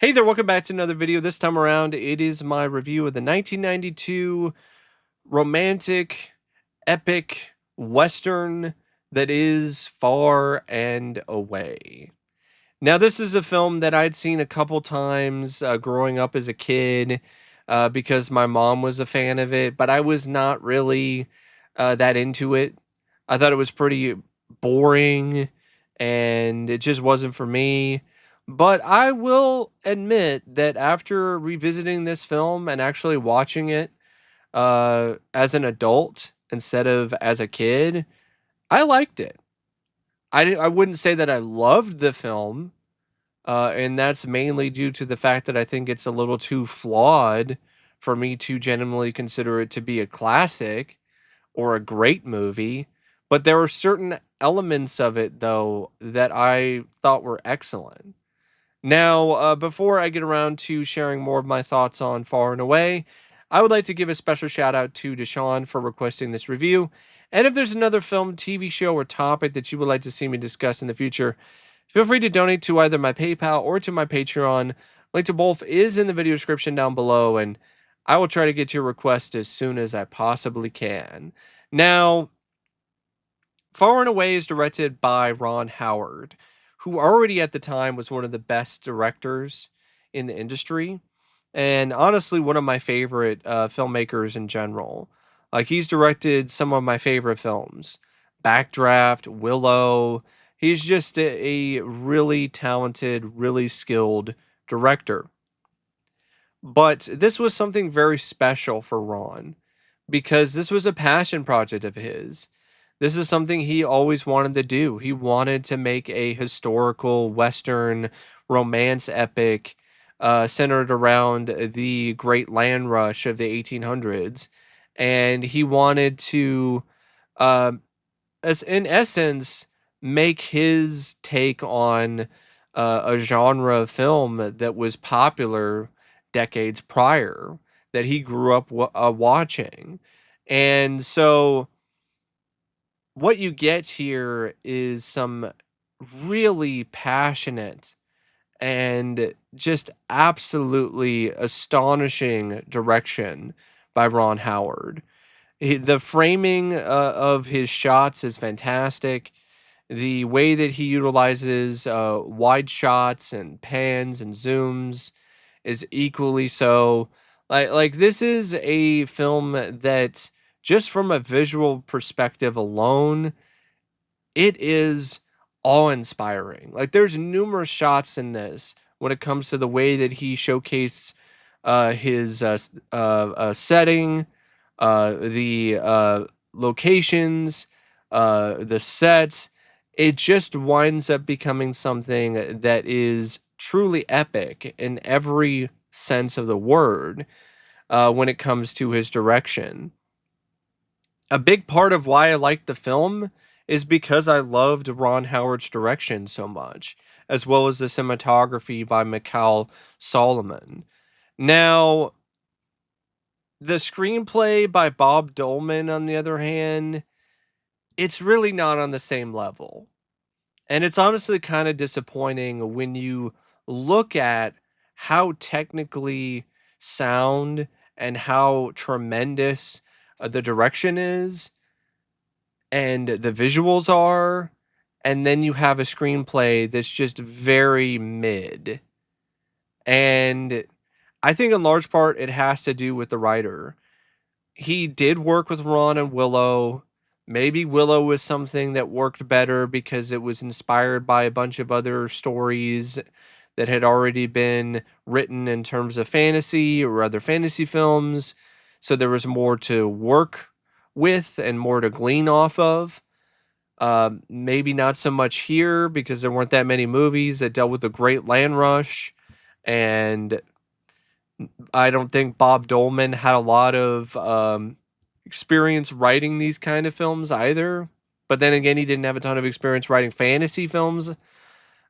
Hey there, welcome back to another video. This time around, it is my review of the 1992 romantic, epic western that is Far and Away. Now, this is a film that I'd seen a couple times growing up as a kid because my mom was a fan of it, but I was not really that into it. I thought it was pretty boring and it just wasn't for me. But I will admit that after revisiting this film and actually watching it as an adult instead of as a kid, I liked it. I wouldn't say that I loved the film, and that's mainly due to the fact that I think it's a little too flawed for me to genuinely consider it to be a classic or a great movie. But there were certain elements of it, though, that I thought were excellent. Now, before I get around to sharing more of my thoughts on Far and Away, I would like to give a special shout out to Deshaun for requesting this review. And if there's another film, TV show, or topic that you would like to see me discuss in the future, feel free to donate to either my PayPal or to my Patreon. Link to both is in the video description down below, and I will try to get your request as soon as I possibly can. Now, Far and Away is directed by Ron Howard, who already at the time was one of the best directors in the industry, and honestly, one of my favorite filmmakers in general. Like, he's directed some of my favorite films Backdraft, Willow. He's just a really talented, really skilled director. But this was something very special for Ron because this was a passion project of his. This is something he always wanted to do. He wanted to make a historical Western romance epic centered around the Great Land Rush of the 1800s. And he wanted to, uh, as in essence, make his take on a genre of film that was popular decades prior that he grew up watching. And so what you get here is some really passionate and just absolutely astonishing direction by Ron Howard. The framing of his shots is fantastic. The way that he utilizes wide shots and pans and zooms is equally so. Like this is a film that just from a visual perspective alone, it is awe-inspiring. Like, there's numerous shots in this when it comes to the way that he showcased his setting, the locations, the sets. It just winds up becoming something that is truly epic in every sense of the word when it comes to his direction. A big part of why I liked the film is because I loved Ron Howard's direction so much, as well as the cinematography by Mikhail Solomon. Now, the screenplay by Bob Dolman, on the other hand, it's really not on the same level. And it's honestly kind of disappointing when you look at how technically sound and how tremendous the direction is and the visuals are, and then you have a screenplay that's just very mid. And I think in large part it has to do with the writer. He did work with Ron and Willow. Maybe Willow was something that worked better because it was inspired by a bunch of other stories that had already been written in terms of fantasy or other fantasy films. So there was more to work with and more to glean off of. Maybe not so much here because there weren't that many movies that dealt with the Great Land Rush, and I don't think Bob Dolman had a lot of experience writing these kind of films either. But then again, he didn't have a ton of experience writing fantasy films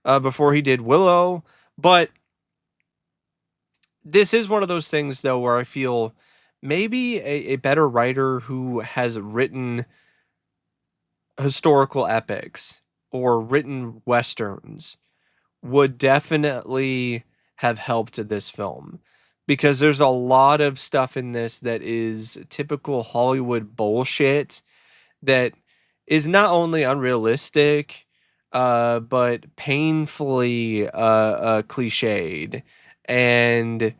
before he did Willow. But this is one of those things, though, where I feel maybe a better writer who has written historical epics or written westerns would definitely have helped this film, because there's a lot of stuff in this that is typical Hollywood bullshit that is not only unrealistic, but painfully cliched and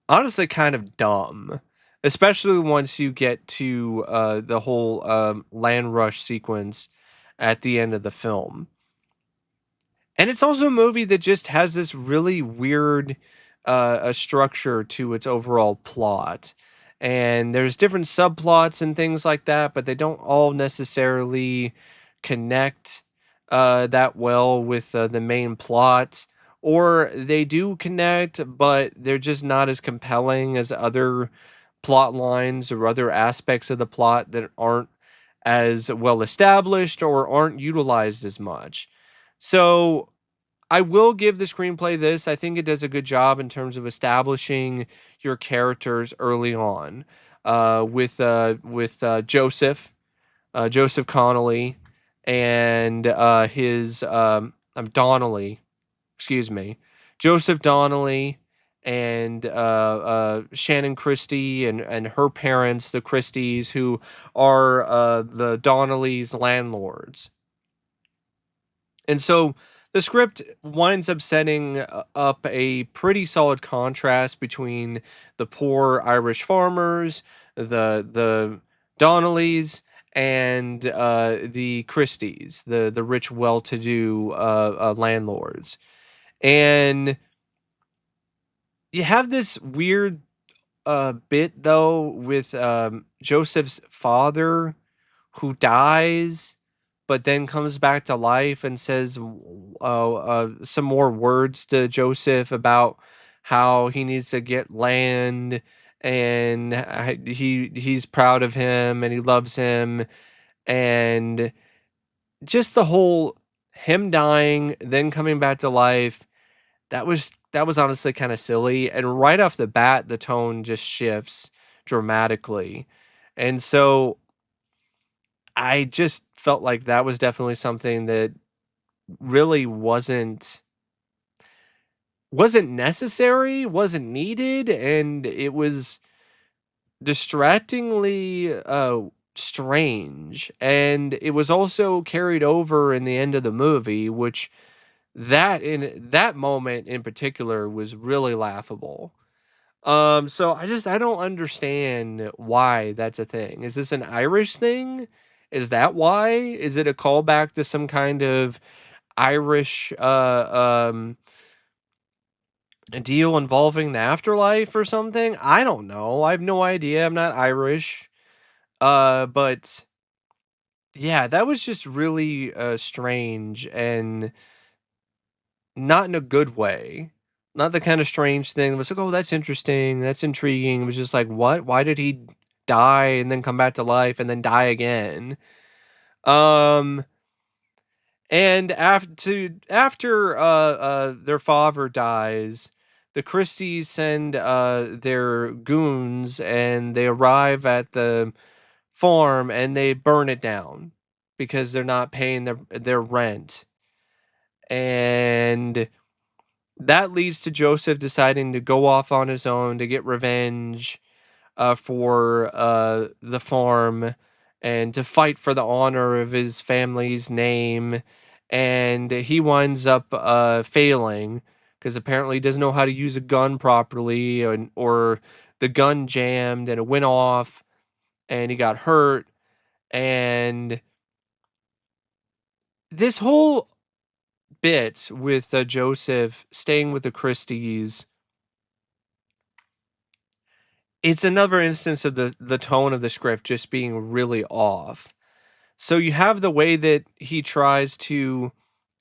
honestly kind of dumb, especially once you get to the whole land rush sequence at the end of the film. And it's also a movie that just has this really weird a structure to its overall plot. And there's different subplots and things like that, but they don't all necessarily connect that well with the main plot. Or they do connect, but they're just not as compelling as other plot lines or other aspects of the plot that aren't as well established or aren't utilized as much. So I will give the screenplay this. I think it does a good job in terms of establishing your characters early on, with Joseph Connolly, and his Donnelly, excuse me, Joseph Donnelly, and Shannon Christie, and her parents, the Christies, who are the Donnellys' landlords. And so the script winds up setting up a pretty solid contrast between the poor Irish farmers, the Donnellys, and the Christies, the rich, well-to-do landlords. And you have this weird bit though with Joseph's father who dies but then comes back to life and says some more words to Joseph about how he needs to get land, and he's proud of him and he loves him, and just the whole him dying then coming back to life, that was honestly kind of silly, and right off the bat the tone just shifts dramatically. And so I just felt like that was definitely something that really wasn't necessary, wasn't needed, and it was distractingly strange. And it was also carried over in the end of the movie, which that in that moment in particular was really laughable. So I don't understand why that's a thing. Is this an Irish thing? Is that why? Is it a callback to some kind of Irish deal involving the afterlife or something? I don't know. I have no idea. I'm not Irish. But yeah, that was just really strange, and not in a good way. Not the kind of strange thing that was like, "Oh, that's interesting, that's intriguing." It was just like, "What? Why did he die and then come back to life and then die again?" Um, and after their father dies, the Christies send their goons, and they arrive at the farm and they burn it down because they're not paying their rent. And that leads to Joseph deciding to go off on his own to get revenge for the farm and to fight for the honor of his family's name. And he winds up failing because apparently he doesn't know how to use a gun properly, or the gun jammed and it went off and he got hurt. And this whole bit with Joseph staying with the Christies, it's another instance of the tone of the script just being really off. So you have the way that he tries to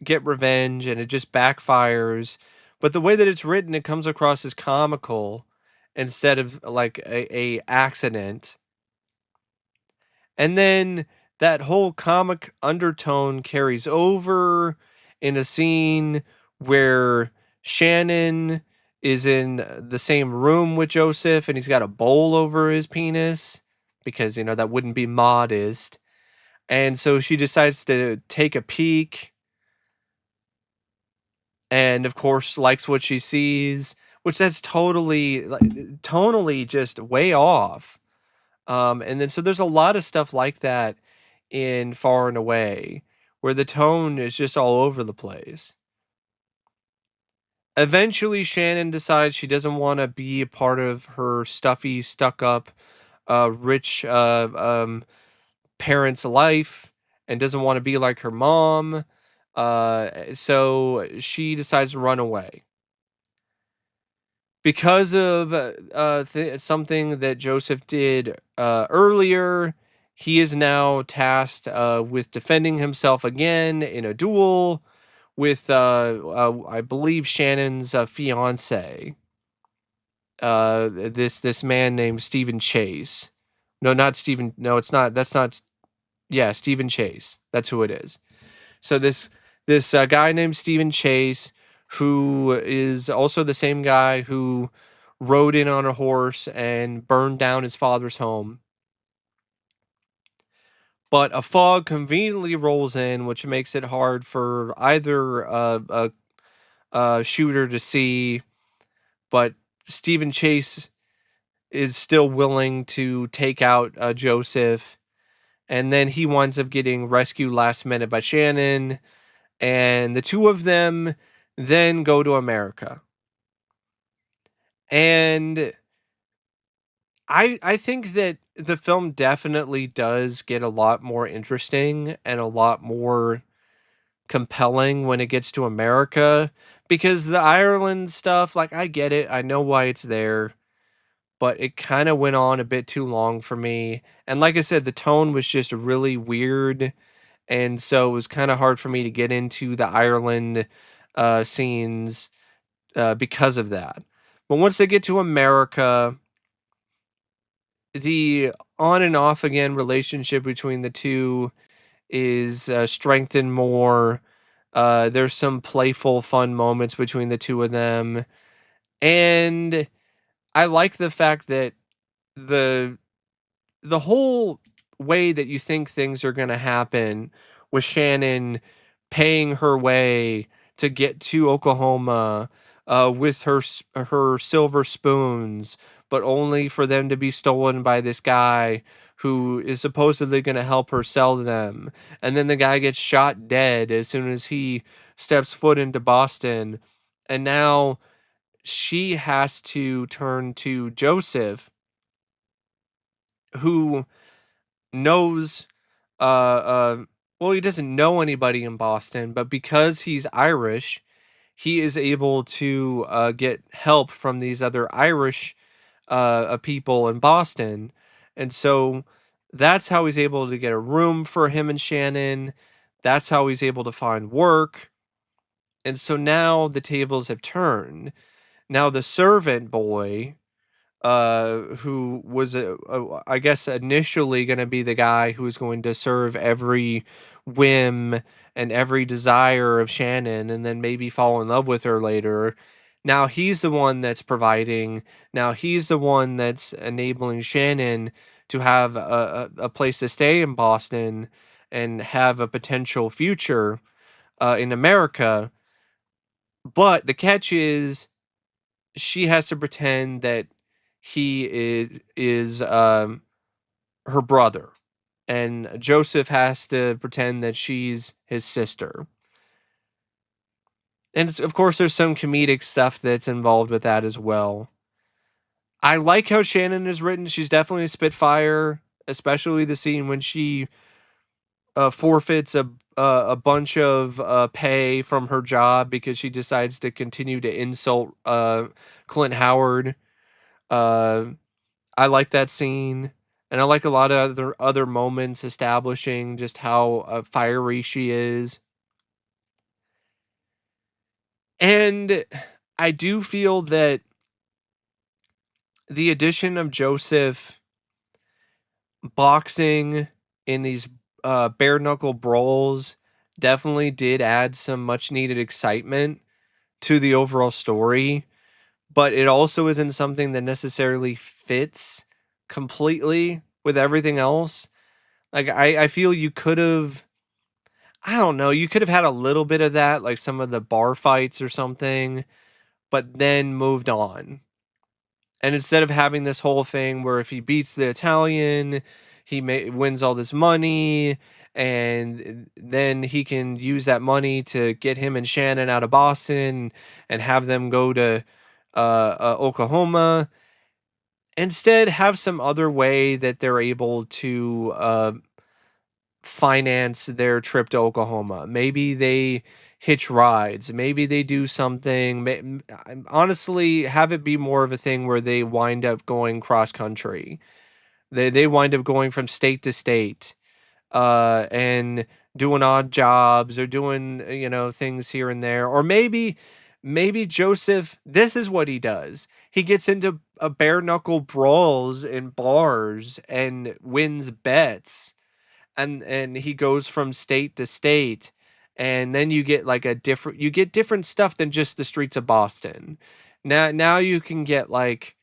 get revenge and it just backfires, but the way that it's written, it comes across as comical instead of like a accident. And then that whole comic undertone carries over in a scene where Shannon is in the same room with Joseph and he's got a bowl over his penis because, that wouldn't be modest. And so she decides to take a peek and of course likes what she sees, which that's totally like tonally just way off. And then so there's a lot of stuff like that in Far and Away, where the tone is just all over the place. Eventually, Shannon decides she doesn't want to be a part of her stuffy, stuck up, rich parents' life and doesn't want to be like her mom. So she decides to run away because of something that Joseph did earlier. He is now tasked with defending himself again in a duel with, I believe, Shannon's fiance. This man named Stephen Chase. No, not Stephen. No, it's not. That's not. Yeah, Stephen Chase. That's who it is. So this guy named Stephen Chase, who is also the same guy who rode in on a horse and burned down his father's home. But a fog conveniently rolls in, which makes it hard for either a shooter to see. But Stephen Chase is still willing to take out Joseph, and then he winds up getting rescued last minute by Shannon, and the two of them then go to America. And I think that the film definitely does get a lot more interesting and a lot more compelling when it gets to America, because the Ireland stuff, like, I get it. I know why it's there, but it kind of went on a bit too long for me. And like I said, the tone was just really weird, and so it was kind of hard for me to get into the Ireland scenes because of that. But once they get to America, the on and off again relationship between the two is strengthened more. There's some playful, fun moments between the two of them, and I like the fact that the the whole way that you think things are going to happen with Shannon paying her way to get to Oklahoma with her silver spoons, but only for them to be stolen by this guy who is supposedly going to help her sell them. And then the guy gets shot dead as soon as he steps foot into Boston. And now she has to turn to Joseph, who knows uh uh well, he doesn't know anybody in Boston, but because he's Irish, he is able to get help from these other Irish people in Boston. And so that's how he's able to get a room for him and Shannon. That's how he's able to find work. And so now the tables have turned. Now the servant boy, who was I guess initially going to be the guy who was going to serve every whim and every desire of Shannon, and then maybe fall in love with her later. Now he's the one that's providing. Now he's the one that's enabling Shannon to have a place to stay in Boston and have a potential future in America. But the catch is she has to pretend that he is her brother, and Joseph has to pretend that she's his sister. And of course, there's some comedic stuff that's involved with that as well. I like how Shannon is written. She's definitely a spitfire, especially the scene when she forfeits a bunch of pay from her job because she decides to continue to insult Clint Howard. Uh, I like that scene, and I like a lot of other moments establishing just how fiery she is. And I do feel that the addition of Joseph boxing in these bare knuckle brawls definitely did add some much needed excitement to the overall story, but it also isn't something that necessarily fits completely with everything else. Like I feel you could have. I don't know, you could have had a little bit of that, like some of the bar fights or something, but then moved on. And instead of having this whole thing where if he beats the Italian, wins all this money, and then he can use that money to get him and Shannon out of Boston and have them go to Oklahoma. Instead, have some other way that they're able to finance their trip to Oklahoma. Maybe they hitch rides. Maybe they do something. Honestly, have it be more of a thing where they wind up going cross country. They wind up going from state to state, and doing odd jobs or doing things here and there. Or maybe Joseph. This is what he does. He gets into a bare knuckle brawls in bars and wins bets, and he goes from state to state, and then you get like you get different stuff than just the streets of Boston. Now you can get like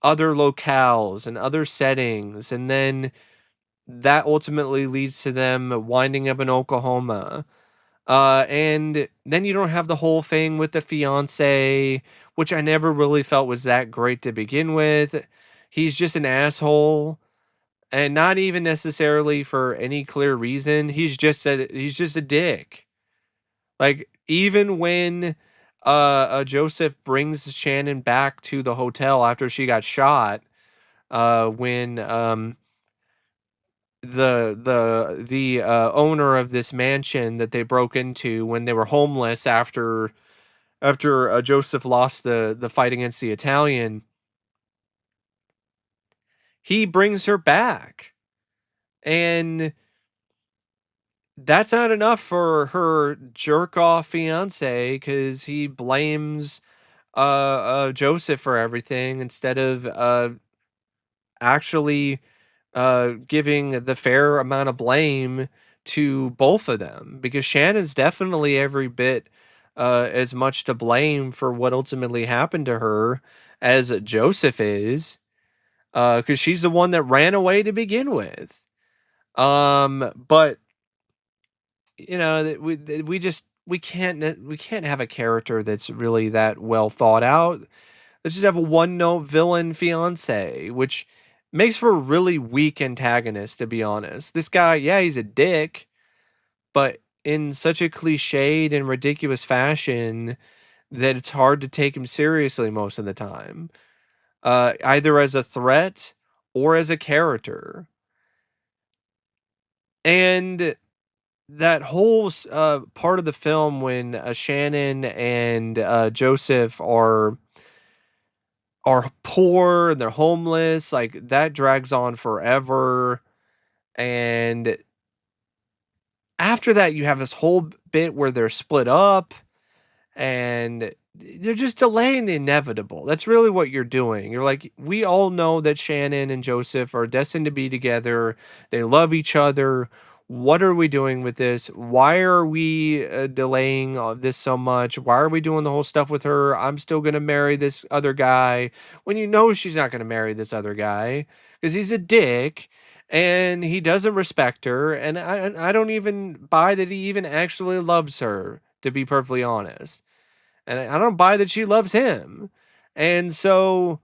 other locales and other settings, and then that ultimately leads to them winding up in Oklahoma. And then you don't have the whole thing with the fiance, which I never really felt was that great to begin with. He's just an asshole, and not even necessarily for any clear reason. He's just a dick. Like even when Joseph brings Shannon back to the hotel after she got shot, when the owner of this mansion that they broke into when they were homeless after Joseph lost the fight against the Italian, he brings her back. And that's not enough for her jerk off fiance, because he blames Joseph for everything instead of actually giving the fair amount of blame to both of them, because Shannon's definitely every bit as much to blame for what ultimately happened to her as Joseph is, because she's the one that ran away to begin with. But we can't have a character that's really that well thought out. Let's just have a one note villain fiance, which makes for a really weak antagonist, to be honest. This guy, yeah, he's a dick, but in such a cliched and ridiculous fashion that it's hard to take him seriously most of the time, either as a threat or as a character. And that whole part of the film when Shannon and Joseph are poor and they're homeless, like that drags on forever. And after that, you have this whole bit where they're split up, and they're just delaying the inevitable. That's really what you're doing. You're like, we all know that Shannon and Joseph are destined to be together. They love each other. What are we doing with this? Why are we delaying this so much? Why are we doing the whole stuff with her? I'm still going to marry this other guy, when you know she's not going to marry this other guy because he's a dick and he doesn't respect her. And I don't even buy that he even actually loves her, to be perfectly honest. And I don't buy that she loves him. And so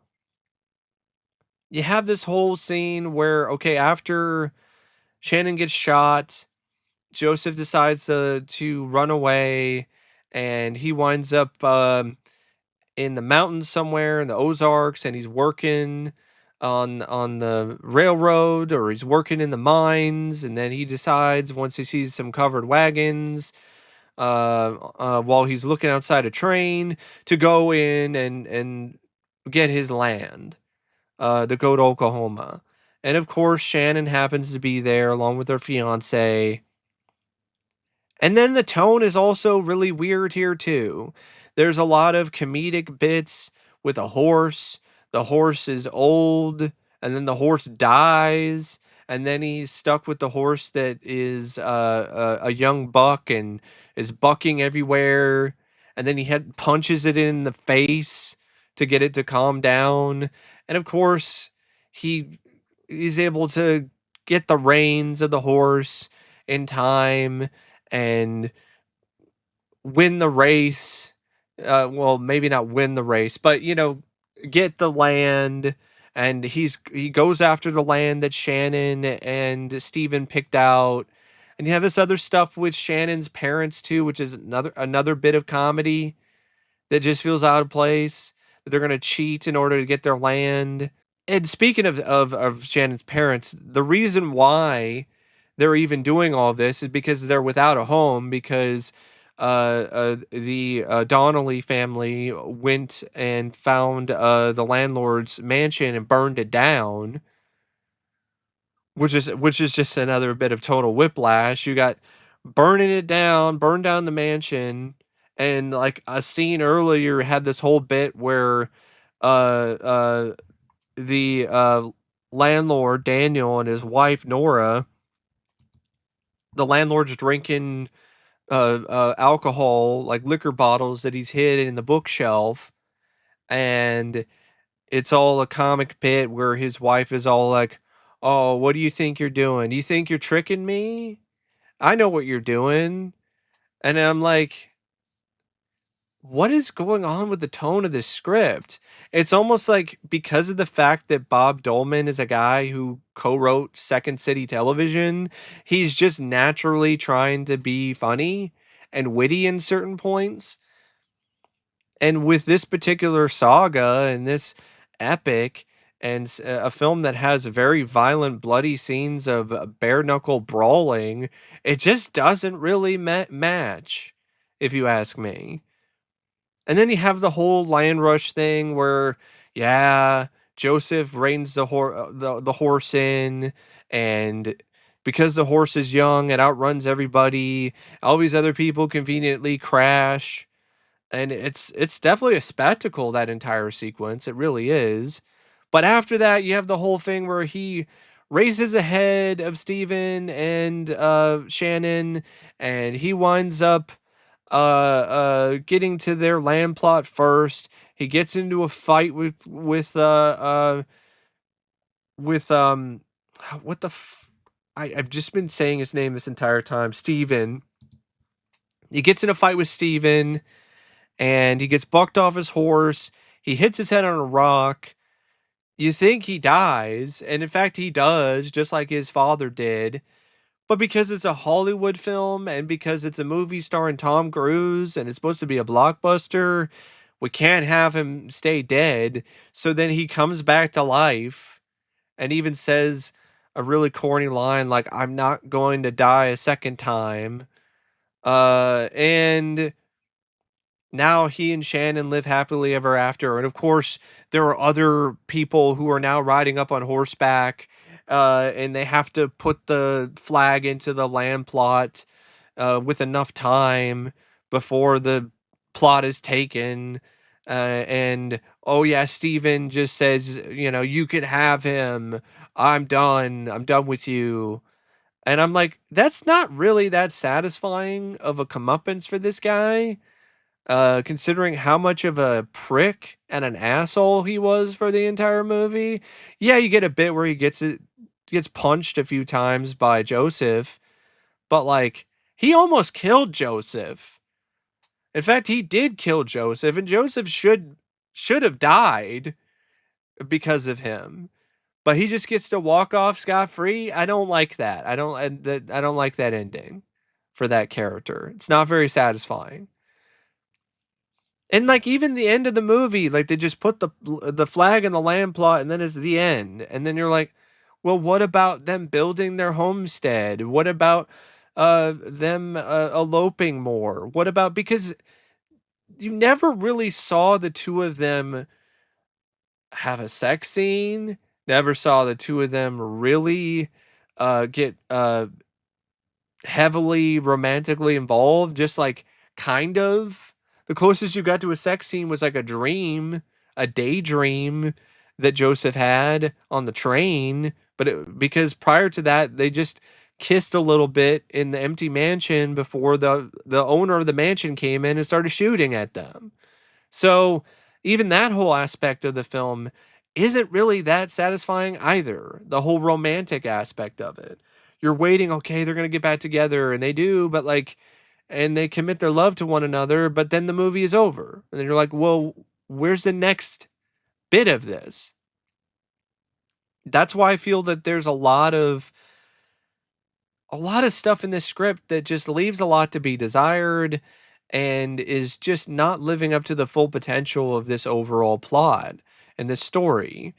you have this whole scene where, okay, after Shannon gets shot, Joseph decides to run away, and he winds up in the mountains somewhere in the Ozarks, and he's working on the railroad, or he's working in the mines, and then he decides, once he sees some covered wagons, while he's looking outside a train, to go in and get his land, to go to Oklahoma. And of course, Shannon happens to be there along with her fiance. And then the tone is also really weird here too. There's a lot of comedic bits with a horse. The horse is old, and then the horse dies, and then he's stuck with the horse that is a young buck and is bucking everywhere. And then punches it in the face to get it to calm down. And of course, he he's able to get the reins of the horse in time, and win the race. Well, maybe not win the race, but get the land. And he goes after the land that Shannon and Steven picked out. And you have this other stuff with Shannon's parents too, which is another bit of comedy that just feels out of place. That they're gonna cheat in order to get their land. And speaking of Shannon's parents, the reason why they're even doing all this is because they're without a home because the Donnelly family went and found the landlord's mansion and burned it down, which is just another bit of total whiplash. You got burning it down, burn down the mansion, and like a scene earlier had this whole bit where uh uh the landlord Daniel and his wife Nora, the landlord's drinking alcohol, like liquor bottles that he's hid in the bookshelf, and it's all a comic bit where his wife is all like, "Oh, what do you think you're doing? Do you think you're tricking me? I know what you're doing." And I'm like, what is going on with the tone of this script? It's almost like because of the fact that Bob Dolman is a guy who co-wrote Second City Television, he's just naturally trying to be funny and witty in certain points. And with this particular saga and this epic and a film that has very violent, bloody scenes of bare knuckle brawling, it just doesn't really match, if you ask me. And then you have the whole Lion Rush thing where, yeah, Joseph reins the horse in, and because the horse is young, it outruns everybody. All these other people conveniently crash, and it's definitely a spectacle, that entire sequence. It really is. But after that, you have the whole thing where he races ahead of Steven and Shannon, and he winds up getting to their land plot first. He gets into a fight with what the I've just been saying his name this entire time, Steven. He gets in a fight with Steven, and he gets bucked off his horse. He hits his head on a rock. You think he dies, and in fact he does, just like his father did. But because it's a Hollywood film and because it's a movie starring Tom Cruise and it's supposed to be a blockbuster, we can't have him stay dead. So then he comes back to life and even says a really corny line like, "I'm not going to die a second time." And now he and Shannon live happily ever after. And of course, there are other people who are now riding up on horseback, and they have to put the flag into the land plot with enough time before the plot is taken. And oh, yeah, Steven just says, you can have him. I'm done. I'm done with you. And I'm like, that's not really that satisfying of a comeuppance for this guy, considering how much of a prick and an asshole he was for the entire movie. Yeah, you get a bit where he gets punched a few times by Joseph, but like he almost killed Joseph. In fact, he did kill Joseph, and Joseph should have died because of him. But he just gets to walk off scot free. I don't like that. I don't like that ending for that character. It's not very satisfying. And like even the end of the movie, like they just put the flag in the land plot, and then it's the end. And then you're like, well, what about them building their homestead? What about them eloping more? What about, because you never really saw the two of them have a sex scene. Never saw the two of them really get heavily romantically involved, just like kind of. The closest you got to a sex scene was like a daydream that Joseph had on the train. But because prior to that, they just kissed a little bit in the empty mansion before the owner of the mansion came in and started shooting at them. So even that whole aspect of the film isn't really that satisfying either. The whole romantic aspect of it. you're waiting, okay, they're gonna get back together, and they do, but like, and they commit their love to one another, but then the movie is over, and then you're like, well, where's the next bit of this? That's why I feel that there's a lot of stuff in this script that just leaves a lot to be desired and is just not living up to the full potential of this overall plot and this story.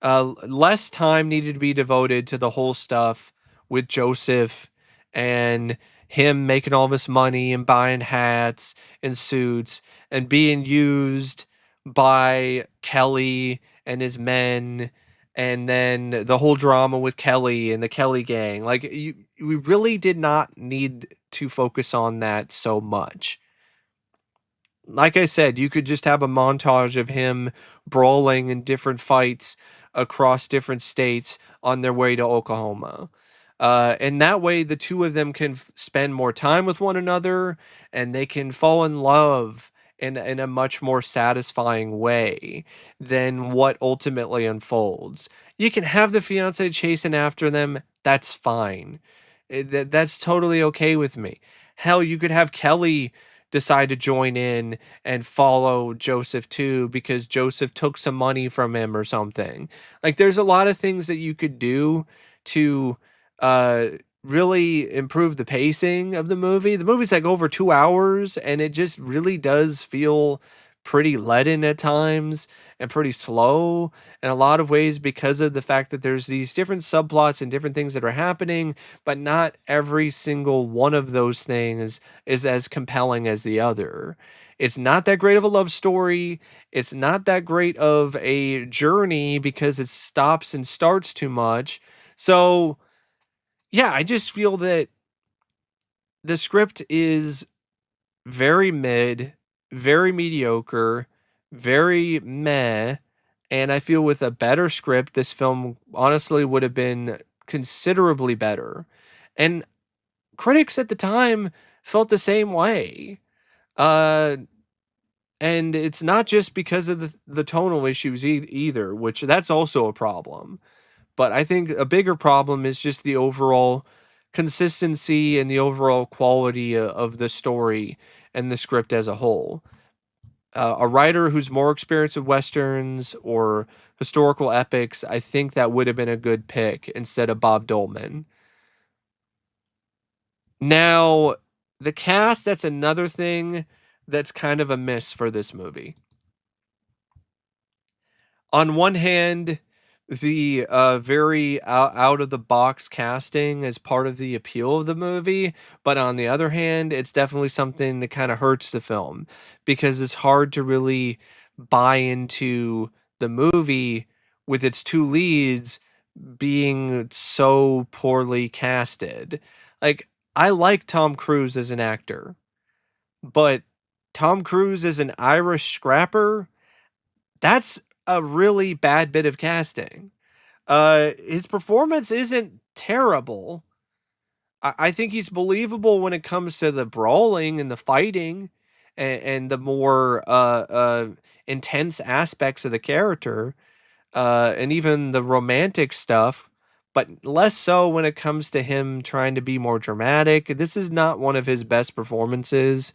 Less time needed to be devoted to the whole stuff with Joseph and him making all this money and buying hats and suits and being used by Kelly and his men, and then the whole drama with Kelly and the Kelly gang. Like, we really did not need to focus on that so much. Like I said, you could just have a montage of him brawling in different fights across different states on their way to Oklahoma. And that way, the two of them can spend more time with one another and they can fall in love in a much more satisfying way than what ultimately unfolds. You can have the fiance chasing after them, that's fine. That's totally okay with me. Hell, you could have Kelly decide to join in and follow Joseph too because Joseph took some money from him or something. Like, there's a lot of things that you could do to uh really improve the pacing of the movie. The movie's like over 2 hours and it just really does feel pretty leaden at times and pretty slow in a lot of ways because of the fact that there's these different subplots and different things that are happening, but not every single one of those things is as compelling as the other. It's not that great of a love story. It's not that great of a journey because it stops and starts too much. So, yeah, I just feel that the script is very mid, very mediocre, very meh. And I feel with a better script, this film honestly would have been considerably better. And critics at the time felt the same way. Uh, and it's not just because of the tonal issues either, which that's also a problem. But I think a bigger problem is just the overall consistency and the overall quality of the story and the script as a whole. A writer who's more experienced with westerns or historical epics, I think that would have been a good pick instead of Bob Dolman. Now, the cast, that's another thing that's kind of a miss for this movie. On one hand, the very out of the box casting is part of the appeal of the movie, but on the other hand, it's definitely something that kind of hurts the film because it's hard to really buy into the movie with its two leads being so poorly casted. Like, I like Tom Cruise as an actor, but Tom Cruise as an Irish scrapper, that's a really bad bit of casting. His performance isn't terrible. I think he's believable when it comes to the brawling and the fighting and the more intense aspects of the character, and even the romantic stuff, but less so when it comes to him trying to be more dramatic. This is not one of his best performances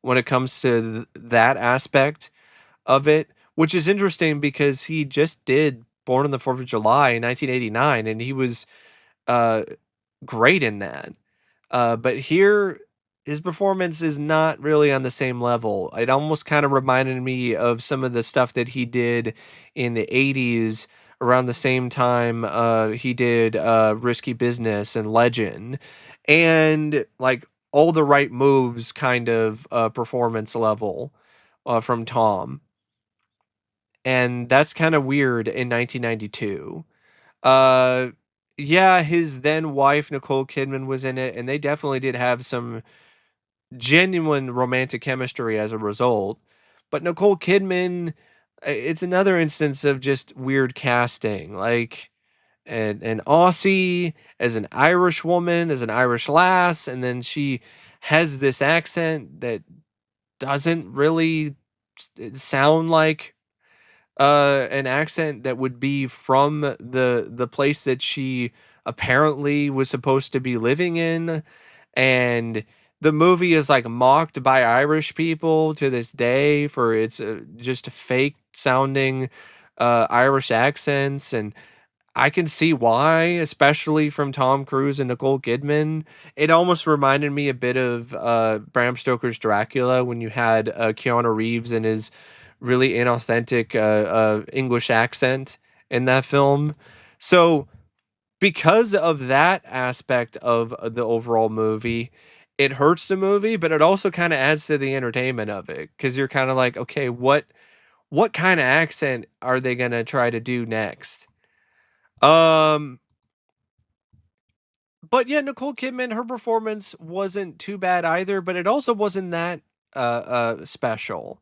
when it comes to that aspect of it, which is interesting because he just did Born on the 4th of July in 1989, and he was uh, great in that. But here, his performance is not really on the same level. It almost kind of reminded me of some of the stuff that he did in the 80s around the same time he did Risky Business and Legend, and like all the right moves kind of performance level from Tom. And that's kind of weird in 1992. Uh, yeah, his then wife Nicole Kidman was in it, and they definitely did have some genuine romantic chemistry as a result. But Nicole Kidman, it's another instance of just weird casting, like an Aussie as an Irish woman, as an Irish lass, and then she has this accent that doesn't really sound like an accent that would be from the place that she apparently was supposed to be living in. And the movie is like mocked by Irish people to this day for its just fake sounding Irish accents. And I can see why, especially from Tom Cruise and Nicole Kidman. It almost reminded me a bit of Bram Stoker's Dracula when you had Keanu Reeves and his really inauthentic English accent in that film. So, because of that aspect of the overall movie, it hurts the movie, but it also kind of adds to the entertainment of it because you're kind of like, okay, what kind of accent are they gonna try to do next? Um, but yeah, Nicole Kidman, her performance wasn't too bad either, but it also wasn't that special.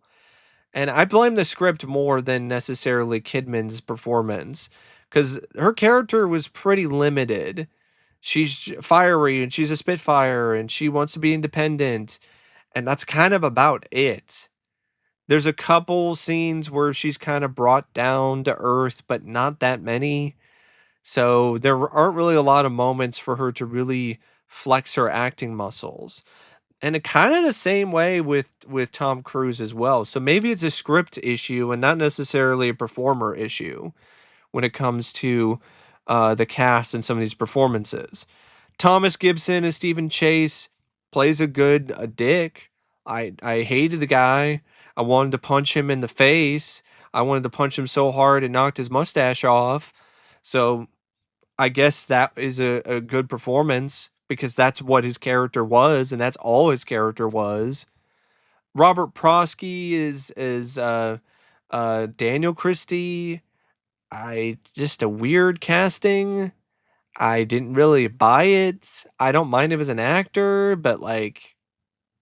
And I blame the script more than necessarily Kidman's performance because her character was pretty limited. She's fiery and she's a spitfire and she wants to be independent, and that's kind of about it. There's a couple scenes where she's kind of brought down to earth, but not that many. So there aren't really a lot of moments for her to really flex her acting muscles. And it kind of the same way with Tom Cruise as well. So maybe it's a script issue and not necessarily a performer issue when it comes to the cast and some of these performances. Thomas Gibson as Stephen Chase plays a good dick. I hated the guy. I wanted to punch him in the face. I wanted to punch him so hard it knocked his mustache off. So I guess that is a good performance because that's what his character was, and that's all his character was. Robert Prosky is Daniel Christie. I just a weird casting. I didn't really buy it. I don't mind him as an actor, but like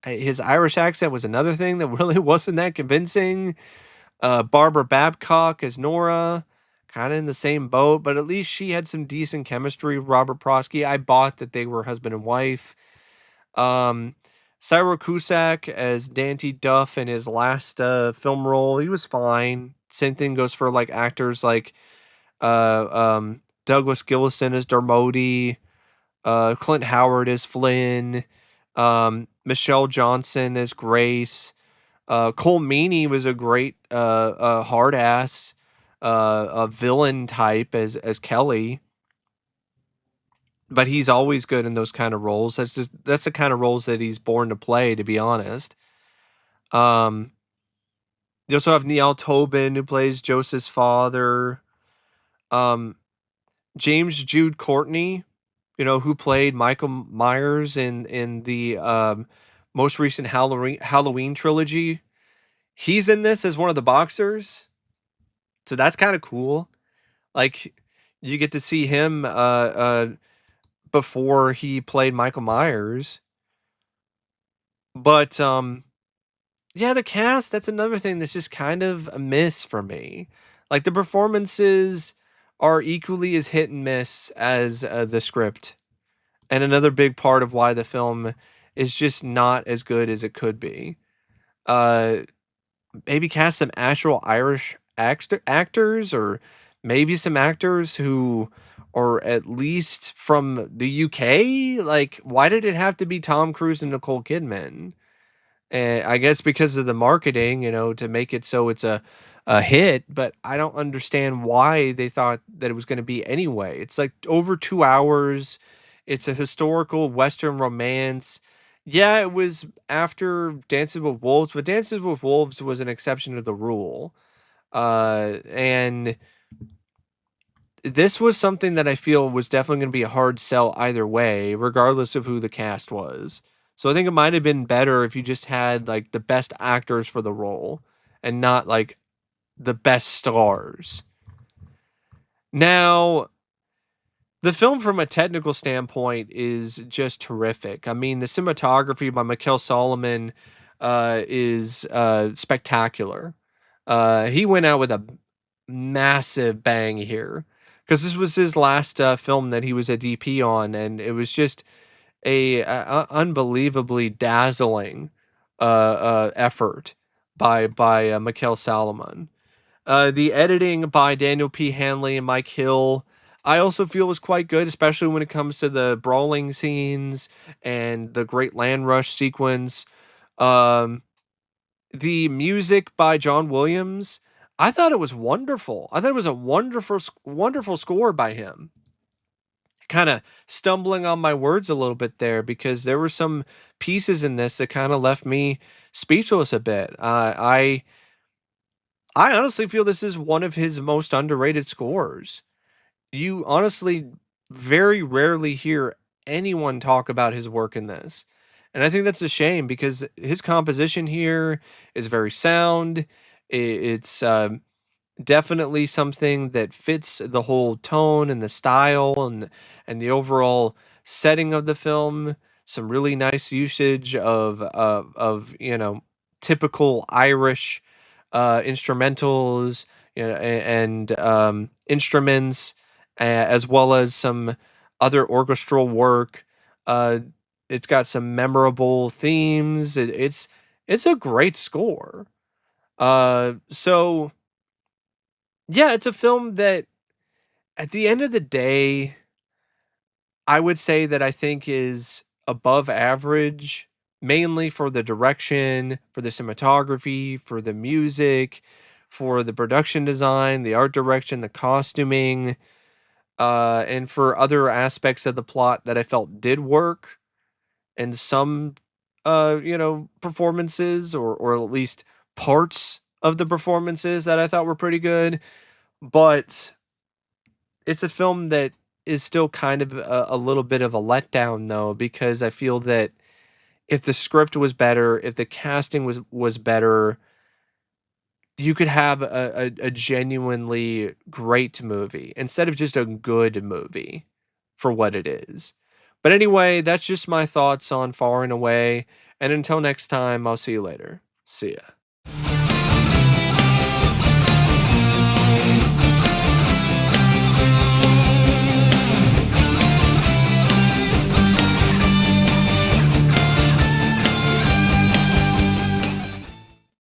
his Irish accent was another thing that really wasn't that convincing. Barbara Babcock as Nora, kind of in the same boat, but at least she had some decent chemistry with Robert Prosky. I bought that they were husband and wife. Um, Cyril Cusack as Dante Duff in his last film role, he was fine. Same thing goes for like actors like Douglas Gillison as Dermody, Clint Howard as Flynn, Michelle Johnson as Grace. Colm Meaney was a great hard ass a villain type as Kelly, but he's always good in those kind of roles. That's the kind of roles that he's born to play, to be honest. Um, you also have Niall Tobin who plays Joseph's father. Um, James Jude Courtney, who played Michael Myers in the most recent Halloween trilogy. He's in this as one of the boxers, so that's kind of cool. Like you get to see him before he played Michael Myers. But yeah, the cast, that's another thing that's just kind of a miss for me. Like the performances are equally as hit and miss as the script. And another big part of why the film is just not as good as it could be. Uh Maybe cast some actual Irish actors, or maybe some actors who are at least from the UK. Like, why did it have to be Tom Cruise and Nicole Kidman? And I guess because of the marketing, to make it so it's a hit, but I don't understand why they thought that it was going to be anyway. It's like over 2 hours. It's a historical Western romance. Yeah, it was after Dances with Wolves, but Dances with Wolves was an exception to the rule. And this was something that I feel was definitely going to be a hard sell either way, regardless of who the cast was. So I think it might have been better if you just had like the best actors for the role and not like the best stars. Now, the film from a technical standpoint is just terrific. I mean, the cinematography by Mikel Solomon is spectacular. He went out with a massive bang here because this was his last film that he was a DP on, and it was just a unbelievably dazzling effort by Mikel Solomon. The editing by Daniel P. Hanley and Mike Hill. I also feel was quite good, especially when it comes to the brawling scenes and the great land rush sequence. Um, the music by John Williams, I thought it was wonderful. I thought it was a wonderful score by him. Kind of stumbling on my words a little bit there because there were some pieces in this that kind of left me speechless a bit. I honestly feel this is one of his most underrated scores. You honestly very rarely hear anyone talk about his work in this. And I think that's a shame because his composition here is very sound. It's definitely something that fits the whole tone and the style and the overall setting of the film. Some really nice usage of typical Irish instrumentals, and instruments, as well as some other orchestral work. Uh, it's got some memorable themes. It's a great score. So yeah, it's a film that at the end of the day, I would say that I think is above average, mainly for the direction, for the cinematography, for the music, for the production design, the art direction, the costuming, and for other aspects of the plot that I felt did work, and some performances or at least parts of the performances that I thought were pretty good. But it's a film that is still kind of a little bit of a letdown though, because I feel that if the script was better, if the casting was better, you could have a genuinely great movie instead of just a good movie for what it is. But anyway, that's just my thoughts on Far and Away. And until next time, I'll see you later. See ya.